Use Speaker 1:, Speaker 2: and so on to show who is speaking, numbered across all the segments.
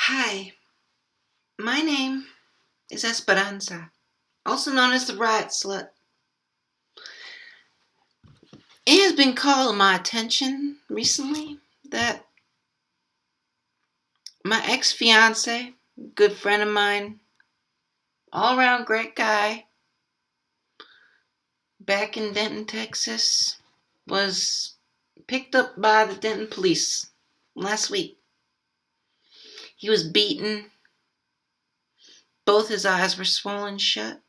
Speaker 1: Hi, my name is Esperanza, also known as the Riot Slut. It has been called to my attention recently that my ex-fiance, good friend of mine, all-around great guy, back in Denton, Texas, was picked up by the Denton police last week. He was beaten. Both his eyes were swollen shut.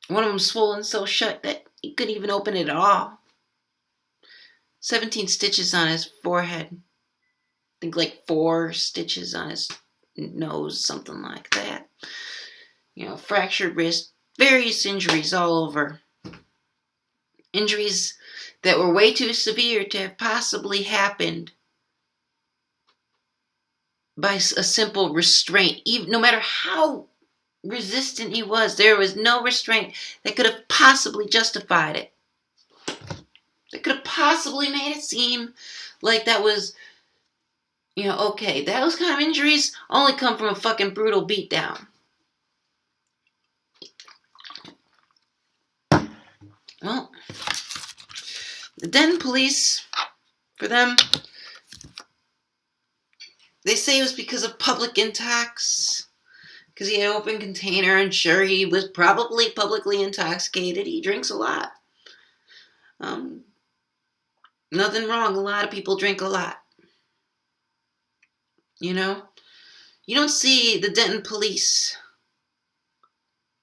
Speaker 1: One of them swollen so shut that he couldn't even open it at all. 17 stitches on his forehead. I think like 4 stitches on his nose, something like that. Fractured wrist, various injuries all over. Injuries that were way too severe to have possibly happened by a simple restraint. Even, no matter how resistant he was, there was no restraint that could have possibly justified it. That could have possibly made it seem like that was, okay. Those kind of injuries only come from a fucking brutal beatdown. Well, the Denton police, for them, they say it was because of public intox. Because he had an open container, and sure, he was probably publicly intoxicated. He drinks a lot. Nothing wrong. A lot of people drink a lot. You don't see the Denton police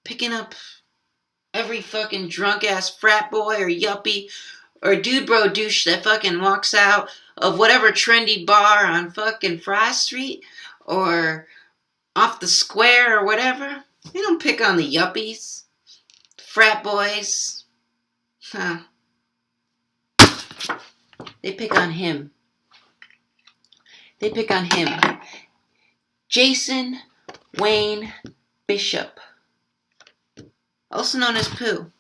Speaker 1: picking up every fucking drunk-ass frat boy or yuppie or dude bro douche that fucking walks out of whatever trendy bar on fucking Fry Street or off the square or whatever. They don't pick on the yuppies, frat boys. Huh. They pick on him. They pick on him. Jason Wayne Bishop, also known as Pooh.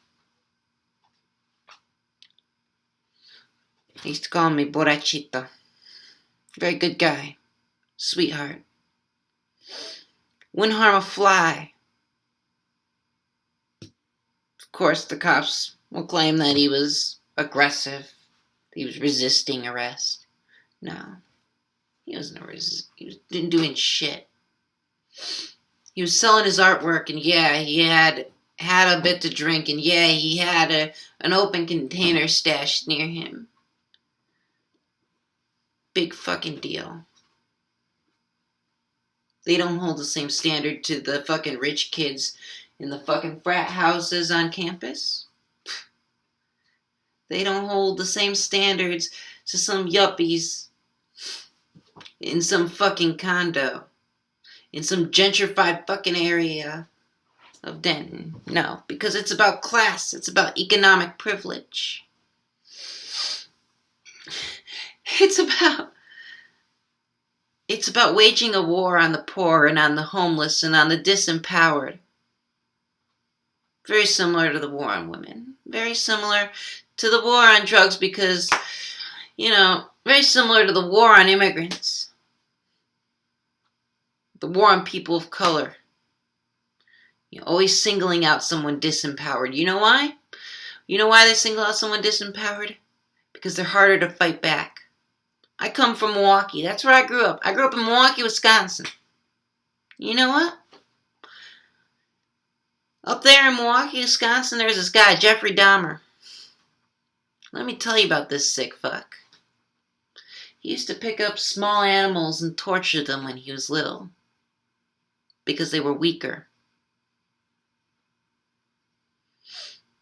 Speaker 1: He used to call me Borrachito. Very good guy. Sweetheart. Wouldn't harm a fly. Of course, the cops will claim that he was aggressive. He was resisting arrest. No. He wasn't he didn't doing shit. He was selling his artwork, and yeah, he had a bit to drink, and yeah, he had an open container stashed near him. Big fucking deal. They don't hold the same standard to the fucking rich kids in the fucking frat houses on campus. They don't hold the same standards to some yuppies in some fucking condo, in some gentrified fucking area of Denton. No, because it's about class. It's about economic privilege. It's about waging a war on the poor and on the homeless and on the disempowered. Very similar to the war on women. Very similar to the war on drugs because, very similar to the war on immigrants. The war on people of color. You're always singling out someone disempowered. You know why? You know why they single out someone disempowered? Because they're harder to fight back. I come from Milwaukee. That's where I grew up. I grew up in Milwaukee, Wisconsin. You know what? Up there in Milwaukee, Wisconsin, there's this guy, Jeffrey Dahmer. Let me tell you about this sick fuck. He used to pick up small animals and torture them when he was little. Because they were weaker.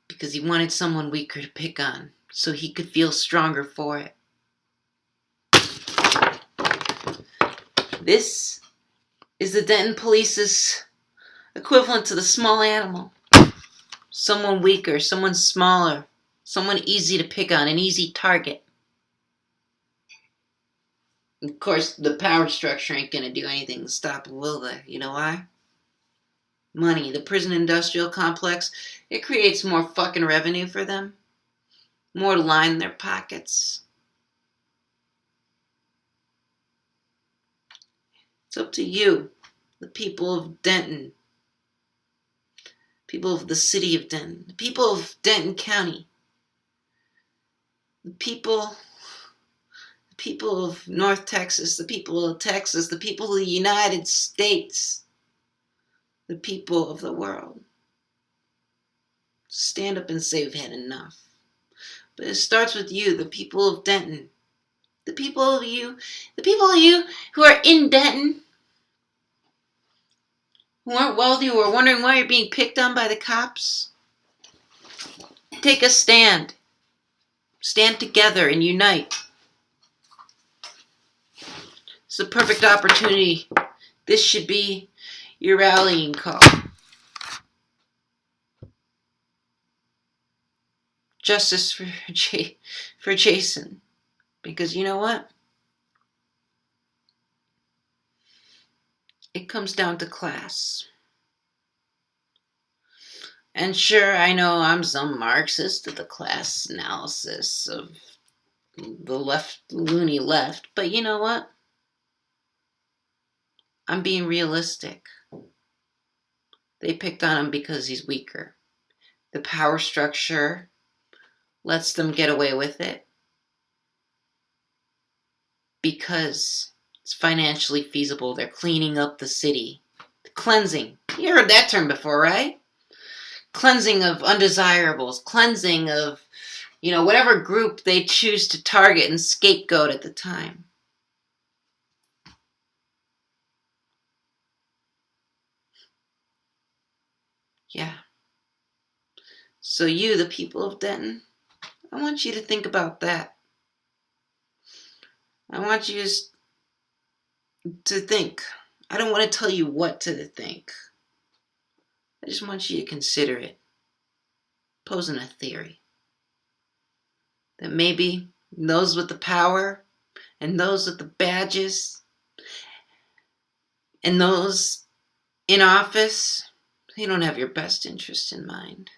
Speaker 1: Because he wanted someone weaker to pick on, so he could feel stronger for it. This is the Denton Police's equivalent to the small animal. Someone weaker, someone smaller, someone easy to pick on, an easy target. Of course, the power structure ain't gonna do anything to stop it, will they? You know why? Money. The prison industrial complex, it creates more fucking revenue for them. More to line their pockets. It's up to you, the people of Denton, people of the city of Denton, the people of Denton County, the people of North Texas, the people of Texas, the people of the United States, the people of the world. Stand up and say we've had enough. But it starts with you, the people of Denton. The people of you who are in Denton, who aren't wealthy, who are wondering why you're being picked on by the cops. Take a stand. Stand together and unite. It's the perfect opportunity. This should be your rallying call. Justice for Jason. Because you know what? It comes down to class. And sure, I know I'm some Marxist of the class analysis of the left, loony left, but you know what? I'm being realistic. They picked on him because he's weaker. The power structure lets them get away with it because it's financially feasible. They're cleaning up the city. Cleansing. You heard that term before, right? Cleansing of undesirables. Cleansing of, whatever group they choose to target and scapegoat at the time. Yeah. So you, the people of Denton, I want you to think about that. I want you to think. I don't want to tell you what to think. I just want you to consider it. Posing a theory. That maybe those with the power and those with the badges and those in office, they don't have your best interest in mind.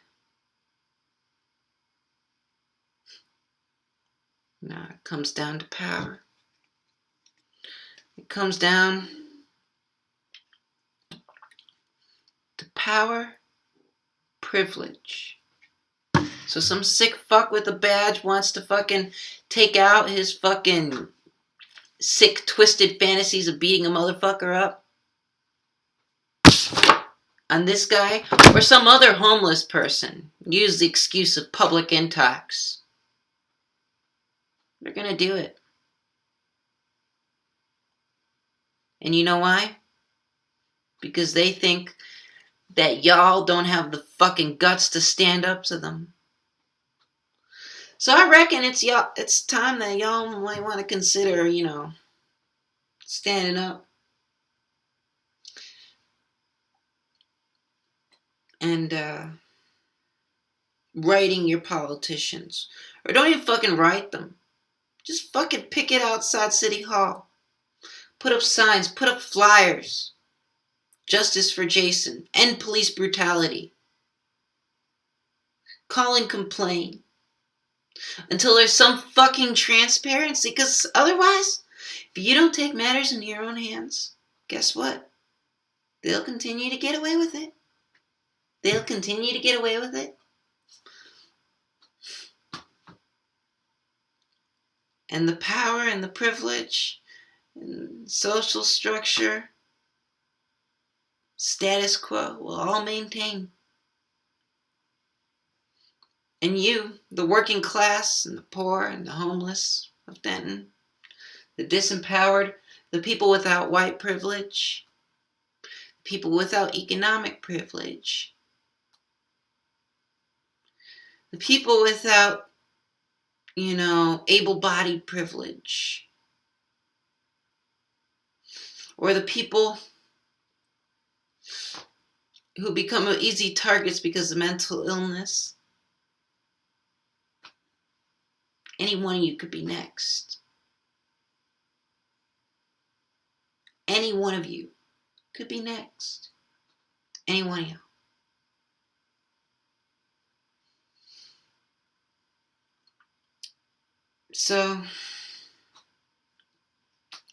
Speaker 1: No, it comes down to power. It comes down to power, privilege. So some sick fuck with a badge wants to fucking take out his fucking sick, twisted fantasies of beating a motherfucker up on this guy, or some other homeless person use the excuse of public intox. They're gonna do it. And you know why? Because they think that y'all don't have the fucking guts to stand up to them. So I reckon it's time that y'all might want to consider, standing up and writing your politicians. Or don't even fucking write them. Just fucking picket outside City Hall. Put up signs, put up flyers. Justice for Jason. End police brutality. Call and complain. Until there's some fucking transparency. Because otherwise, if you don't take matters into your own hands, guess what? They'll continue to get away with it. They'll continue to get away with it. And the power and the privilege and social structure, status quo will all maintain. And you, the working class and the poor and the homeless of Denton, the disempowered, the people without white privilege, people without economic privilege, the people without, able-bodied privilege, or the people who become easy targets because of mental illness. Any one of you could be next. Any one of you could be next. Any one of you. So,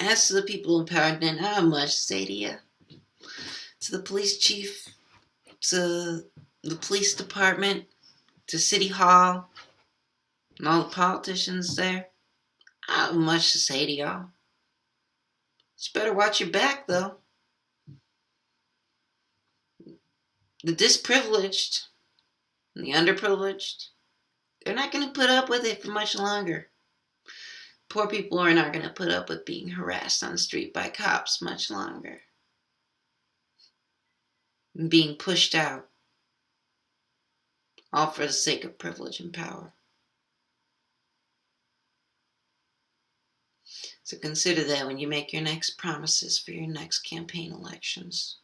Speaker 1: As to the people in power, then I have much to say to you. To the police chief, to the police department, to City Hall, and all the politicians there, I have much to say to y'all. Just better watch your back, though. The disprivileged and the underprivileged, they're not going to put up with it for much longer. Poor people are not going to put up with being harassed on the street by cops much longer. And being pushed out. All for the sake of privilege and power. So consider that when you make your next promises for your next campaign elections.